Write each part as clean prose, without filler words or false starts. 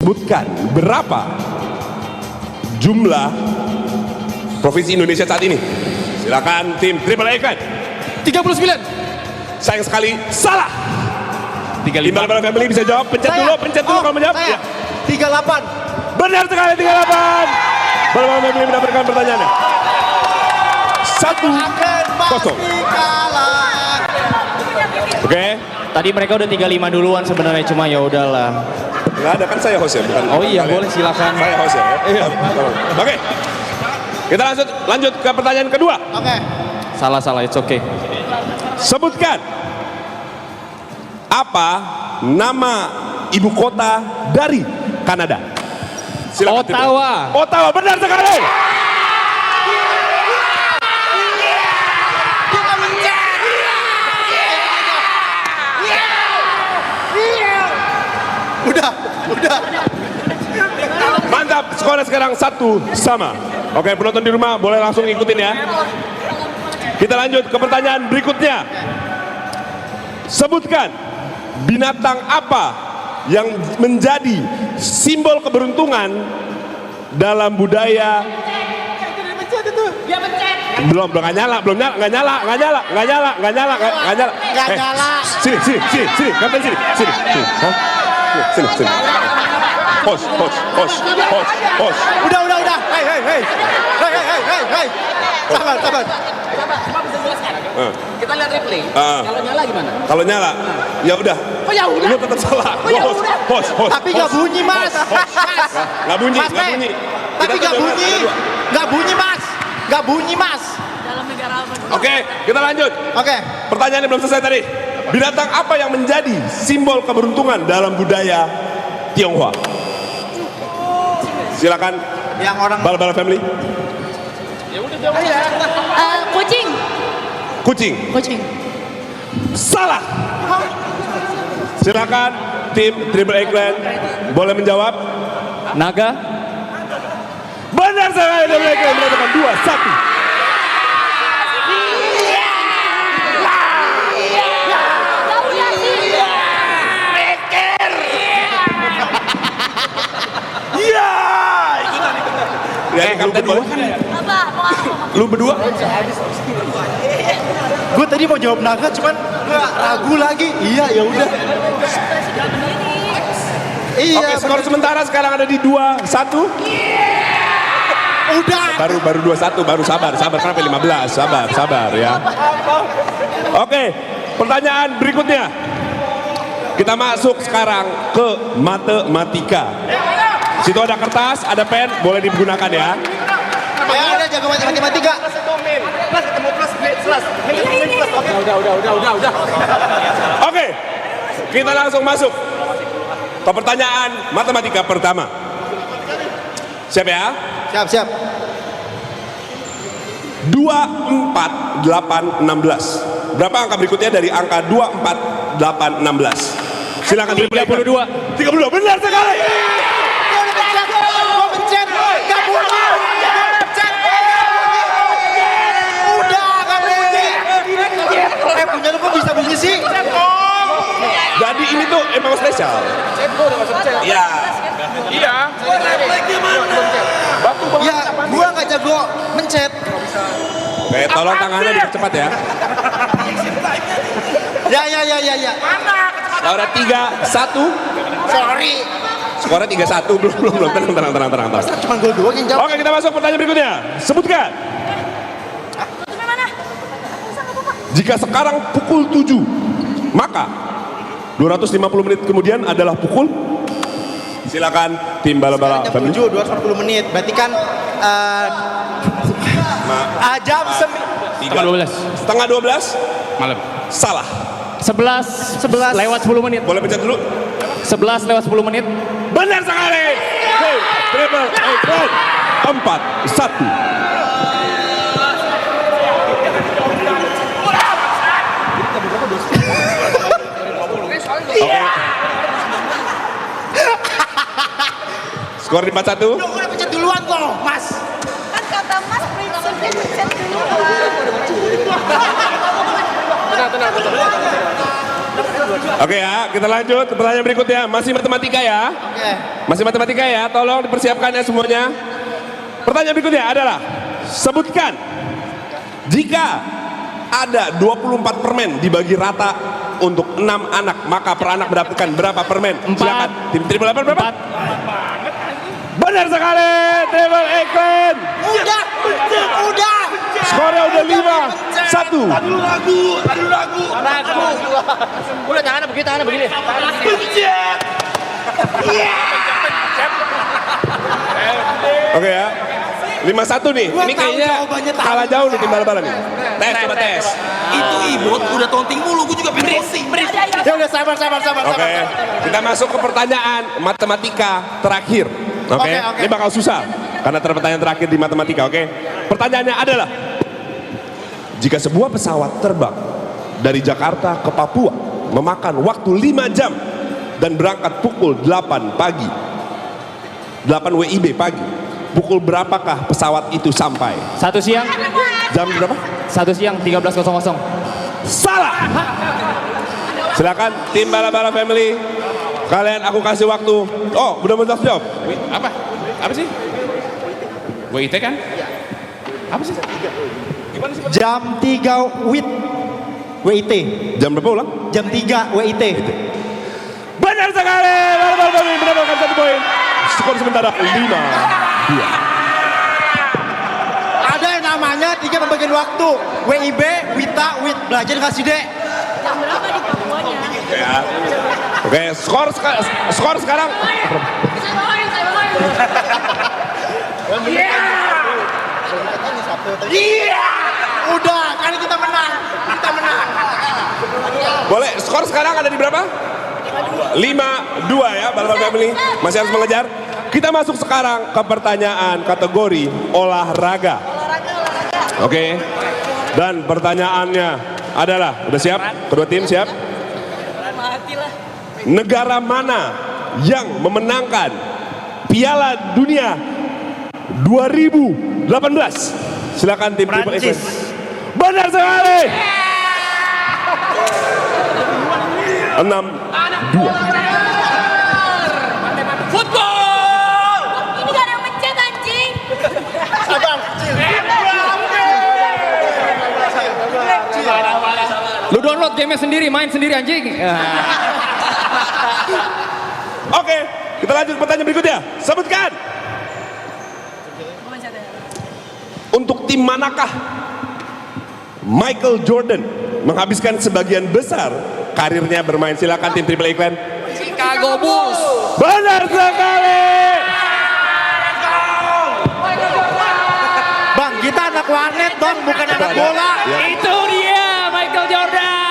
Sebutkan berapa jumlah provinsi Indonesia saat ini. Silakan tim Triple A Clan. 39. Sayang sekali, salah. 35. Imbal Bala Family bisa jawab, pencet dulu kalau menjawab. Saya. Ya. 38. Benar sekali, 38. Bala Bala Family mendapatkan pertanyaannya. 1-0. Oke. Tadi mereka udah 35 duluan sebenarnya, cuma ya udahlah. Nggak ada, kan saya host ya, bukan? Oh iya, kalian. boleh silakan. Saya host ya. Iya. Oke. Kita lanjut ke pertanyaan kedua. Oke. Salah, it's okay. Sebutkan apa nama ibu kota dari Kanada? Silakan, Ottawa. Ottawa, benar sekali. Udah. Mantap, skornya sekarang 1-1. Oke, penonton di rumah boleh langsung ikutin ya. Kita lanjut ke pertanyaan berikutnya. Sebutkan binatang apa yang menjadi simbol keberuntungan dalam budaya. Belum nggak nyala. Sini, kapten sini. Hah? Sini. Host. Udah. Hei. Sabar. Kita lihat replay. Kalau nyala gimana? Kalau nyala, ya udah. Oh ya udah. Lu tetap salah. Oh ya Host. udah. Tapi nggak bunyi, Mas. Nggak bunyi. Tapi nggak bunyi. Nggak bunyi, Mas. Dalam negara apa? Oke, kita lanjut. Oke. Pertanyaannya belum selesai tadi. Binatang apa yang menjadi simbol keberuntungan dalam budaya Tionghoa? Silakan. Yang orang Bala Family. Kucing. Salah. Silakan tim Triple A Clan boleh menjawab. Naga. Benar sekali, Triple A Clan mendapatkan 2-1. Iya. Kapten boleh. Lu berdua? gue tadi mau jawab naga, cuman gue ragu lagi. Iya, ya udah. Iya. Oke, skor sementara sekarang ada di 2-1. Udah. Baru 2-1, baru sabar kenapa 15? Sabar ya. Oke, pertanyaan berikutnya. Kita masuk sekarang ke matematika. Situ ada kertas, ada pen, boleh digunakan ya. Ya udah, jago matematika. Udah. Oke, kita langsung masuk ke pertanyaan matematika pertama. Siap ya? Siap. 2, 4, 8, 16. Berapa angka berikutnya dari angka 2, 4, 8, 16? Silakan. 32. 32, benar sekali. Gue pencet. Gak bunyi. Udah, gak bunyi. Punya lu kok bisa bunyi sih? Jadi ini tuh emang spesial. Iya. Ya, gua gak jago mencet. Oke, tolong tangannya dipercepat ya. Ya. Laura 3-1. Sorry. Skornya 3-1. Belum. Tenang. Cuman gue doang yang jawab. Oke, kita masuk pertanyaan berikutnya. Sebutkan. Jika sekarang pukul 7, maka 250 menit kemudian adalah pukul. Silakan tim Bala-Bala Jam Family. 7, 240 menit. Berarti kan jam 12. Setengah 12. Malam. Salah. 11 lewat 10 menit. Boleh pencet dulu. 11 lewat 10 menit. Benar sekali. Tim Triple A Clan 4-1. Oke. Skor di 4-1. Udah pencet duluan kok, Mas. Kan kata Mas prinsipnya pencet dulu. Tenang. Oke ya, kita lanjut pertanyaan berikutnya. Masih matematika ya. Oke. Masih matematika ya, tolong dipersiapkan ya semuanya. Pertanyaan berikutnya adalah, sebutkan jika ada 24 permen dibagi rata untuk 6 anak, maka per anak mendapatkan berapa permen? Silakan. Tim Triple Eight berapa? 4. Benar sekali, Triple Eight. Udah. Skornya udah 5-1. Udah tangannya begini. Oke ya. 5-1 nih. Gua Ini tahu kayaknya jawabannya, tahu. kalah jauh nih tim bala-bala nih. Coba tes. Itu ibot udah tonting mulu, gue juga pengen tonting. Ya udah sabar. Oke. Kita masuk ke pertanyaan matematika terakhir. Oke. Oke. Ini bakal susah karena pertanyaan terakhir di matematika, oke? Pertanyaannya adalah, jika sebuah pesawat terbang dari Jakarta ke Papua memakan waktu 5 jam dan berangkat pukul 8 pagi, 8 WIB pagi, pukul berapakah pesawat itu sampai? 1 siang. Jam berapa? 1 siang 13.00. Salah. Silakan tim bala-bala family. Kalian aku kasih waktu. Oh, udah mau jawab. Apa? Apa sih? WIT kan? Apa sih? Jam 3 WIT. Jam berapa ulang? Jam 3 WIT. Benar sekali. Bala-bala family mendapatkan 1 poin. Skor sementara 5-2. Ada yang namanya 3 pembagian waktu. WIB, WITA, WIT. Belajar kasih dek. Jam berapa di Papuanya? Ya. Oke, skor sekarang. Saya bawain. Udah, kali kita menang. Boleh, skor sekarang ada di berapa? 5-2 ya, bala-bala family. Masih harus mengejar. Kita masuk sekarang ke pertanyaan kategori olahraga. Oke. Dan pertanyaannya adalah, udah siap? Kedua tim siap? Matilah. Negara mana yang memenangkan Piala Dunia 2018? Silakan tim Triple Eight. Benar sekali. 6-2. Football! Ini gak ada yang mencet anjing. Lu download gamenya sendiri, main sendiri anjing. Oke, kita lanjut pertanyaan berikutnya. Sebutkan. Untuk tim manakah Michael Jordan menghabiskan sebagian besar karirnya bermain? Silakan tim Triple Eight. Chicago Bulls. Benar sekali. Bang, kita anak warnet bang, bukan anak bola. Ya, Itu dia Michael Jordan.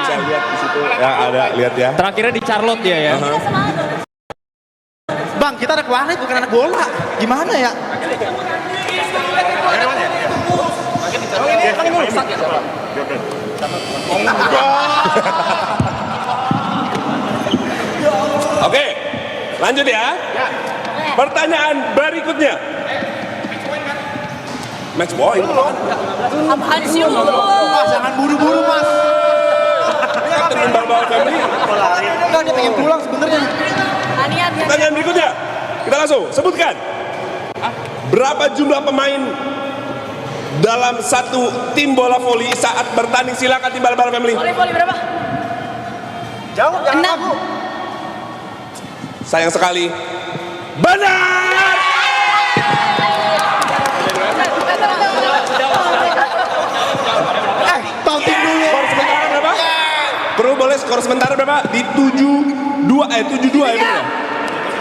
bisa lihat di situ. Ya ada, lihat ya. Terakhirnya di Charlotte dia ya. Bang, kita anak warnet bukan anak bola. Gimana ya? Oke, lanjut ya. Pertanyaan berikutnya. Match point. Apaan sih lu? Mas, jangan buru-buru mas. Tim bala-bala family. Enggak, dia pengen pulang sebenarnya. Anian. Pertanyaan berikutnya. Kita langsung sebutkan. Berapa jumlah pemain dalam satu tim bola voli saat bertanding? Silakan tim bala-bala family. Voli berapa? Jauh, jangan 6. ragu. Sayang sekali. Benar. Taunting dulu. Skor sementara berapa? Perlu boleh skor sementara berapa? Di 7-2 ya benar ya?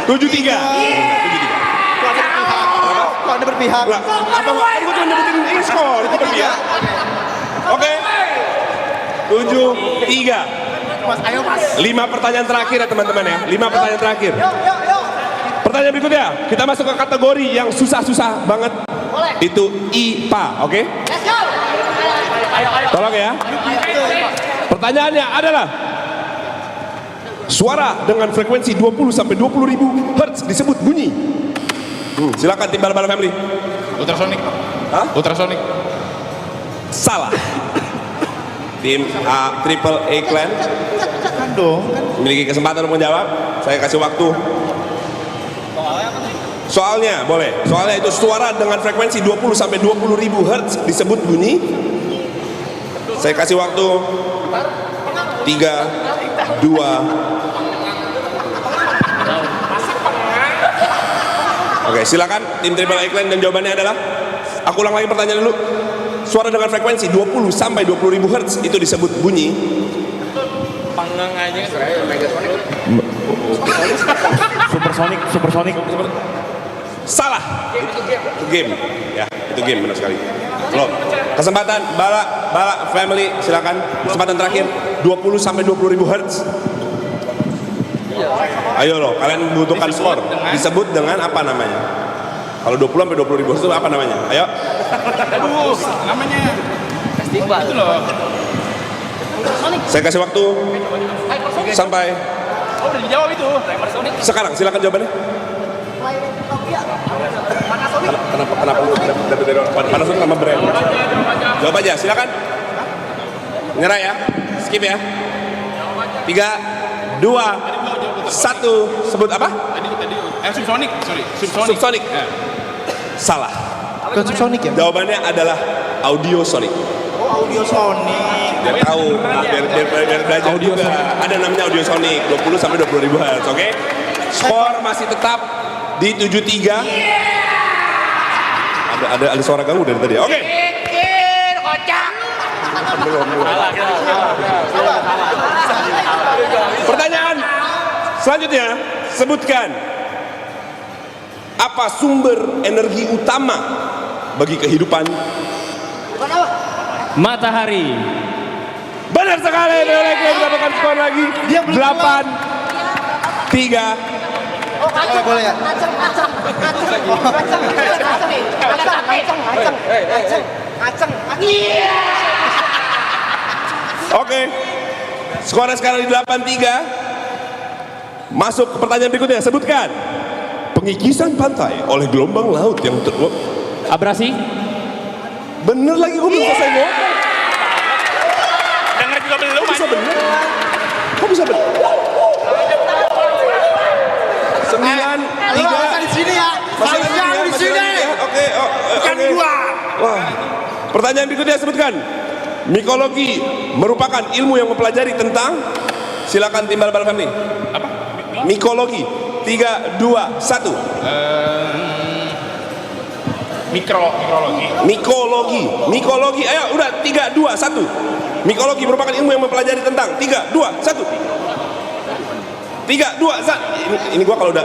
7-3. Kok Anda berpihak? Enggak. Apa kan gue cuma nyebutin ini skor itu berpihak. Oke. 7-3. Mas, ayo mas. 5 pertanyaan terakhir ya teman-teman ya. 5 pertanyaan terakhir. Yuk. Pertanyaan berikutnya, kita masuk ke kategori yang susah-susah banget. Itu IPA, oke? Tolong ya. Pertanyaannya adalah, suara dengan frekuensi 20 sampai 20 ribu Hz disebut bunyi. Silakan tim bala-bala family. Ultrasonik. Hah? Ultrasonik. Salah. Tim Triple A Clan Kan dong. memiliki kesempatan untuk menjawab. Saya kasih waktu. Soalnya boleh. Soalnya itu suara dengan frekuensi 20 sampai 20 ribu hertz disebut bunyi. Saya kasih waktu 3, 2. Oke, silakan tim Triple A Clan dan jawabannya adalah, aku ulang lagi pertanyaan dulu. Suara dengan frekuensi 20 sampai 20 ribu hertz itu disebut bunyi. Panggang aja. Supersonic. Salah. Itu game. Ya, itu game benar sekali. Loh, kesempatan Bala family silakan. Kesempatan terakhir 20 sampai 20 ribu hertz. Ayo loh, kalian membutuhkan skor. Disebut dengan apa namanya? Kalau 20 sampai 20 ribu hertz itu apa namanya? Ayo. Aduh, namanya. Itu loh. Saya kasih waktu sampai Oh, udah dijawab itu. sekarang. Silakan jawabannya. Kenapa lu dapat dari Panasonic sama brand? Jawab aja, silakan. Nyerah ya, skip ya. 3, 2, 1. Sebut apa? Subsonic, sorry. Subsonic. Ya. Salah. Bukan Subsonic ya? Jawabannya adalah Audiosonic. Oh, Audio Sonic. Biar tahu, biar belajar juga. Ada namanya Audiosonic, 20 sampai 20 ribu hertz, oke? Skor masih tetap di 7-3. Ada suara ganggu dari tadi. Oke. Pertanyaan selanjutnya, sebutkan apa sumber energi utama bagi kehidupan? Matahari. Benar sekali, Triple mendapatkan skor lagi. Dia belum 8-3. Boleh ya? Oke. Skornya sekarang di 8-3. Masuk ke pertanyaan berikutnya. Sebutkan pengikisan pantai oleh gelombang laut yang Abrasi. bener lagi, gue belum selesai ngomong. Dengar juga belum. Kok bisa bener? Kok bisa bener? 9-3. Di sini ya. Masih di sini. Oke. Wah. Pertanyaan berikutnya, sebutkan mikologi merupakan ilmu yang mempelajari tentang, silakan tim Bal-Bal Family. Apa? Mikologi. 3, 2, 1. Mikologi. Ayo udah 3, 2, 1. Mikologi merupakan ilmu yang mempelajari tentang 3, 2, 1. 3, 2, 1. Ini gua kalau udah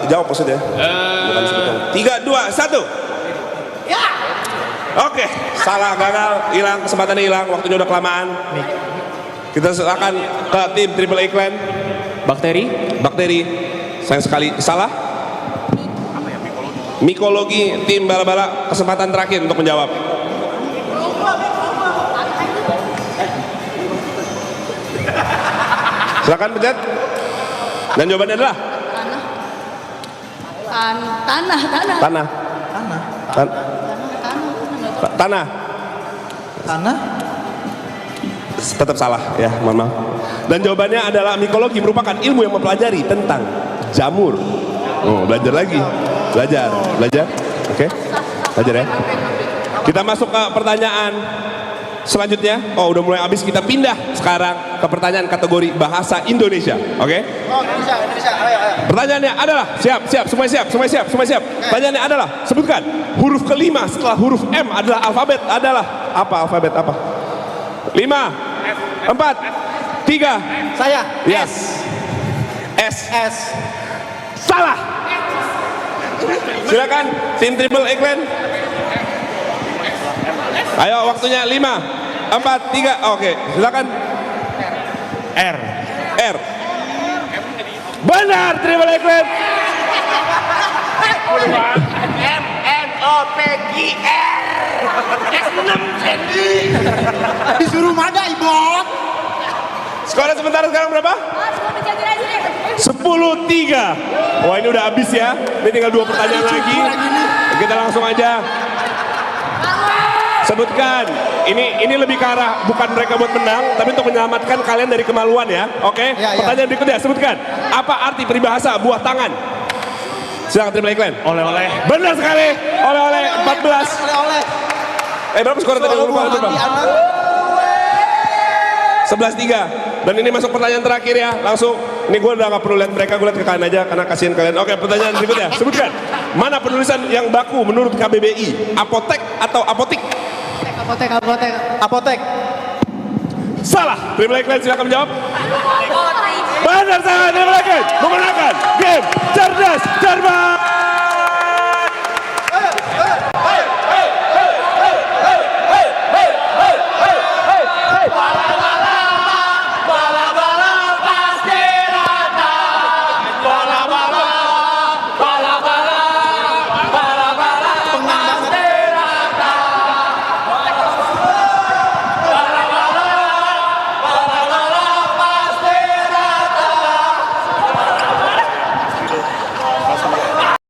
jawab maksudnya. Bukan sebutkan. 3, 2, 1. Ya. Oke, salah, gagal, hilang, kesempatannya hilang, waktunya udah kelamaan. Kita serahkan ke tim Triple A Clan. Bakteri. Sayang sekali salah. Mikologi, tim Bala-Bala, kesempatan terakhir untuk menjawab. Silakan pencet. Dan jawabannya adalah tanah. Tetap salah ya, mohon maaf. Dan jawabannya adalah mikologi merupakan ilmu yang mempelajari tentang jamur. Oh, belajar lagi. Belajar. Oke. Belajar ya. Kita masuk ke pertanyaan selanjutnya. Oh, udah mulai habis, kita pindah sekarang ke pertanyaan kategori bahasa Indonesia. Oke? Oh, Indonesia. Ayo. Pertanyaannya adalah, siap, semua siap. Pertanyaannya adalah, sebutkan huruf kelima setelah huruf M adalah alfabet adalah apa? Alfabet apa? 5, 4, 3. Saya. Yes. S. Salah. Silakan tim Triple A Clan. Ayo waktunya 5, 4, 3. Oke, silakan. R. Benar, Triple A Clan. MNOPGR S6 Sandy. Disuruh mana, Ibon? Skornya sementara sekarang berapa? 10-3. Wah, ini udah habis ya. Ini tinggal 2 pertanyaan lagi. Kita langsung aja. Sebutkan. Ini lebih ke arah bukan mereka buat menang, tapi untuk menyelamatkan kalian dari kemaluan ya. Oke. Ya, ya. Pertanyaan berikutnya, sebutkan. Apa arti peribahasa buah tangan? Silakan terima iklan. Oleh-oleh. Benar sekali. Oleh-oleh 14. Oleh-oleh. Berapa skor tadi? Soal Lupa, buah lupa. hati anak. 11-3. Dan ini masuk pertanyaan terakhir ya. Langsung. Ini gue udah gak perlu lihat mereka, gue lihat ke kalian aja karena kasihan kalian. Oke, pertanyaan berikutnya. Sebutkan. Mana penulisan yang baku menurut KBBI? Apotek atau apotik? Apotek. Salah. Terima iklan, silakan menjawab. Benar salah, terima iklan. Memenangkan.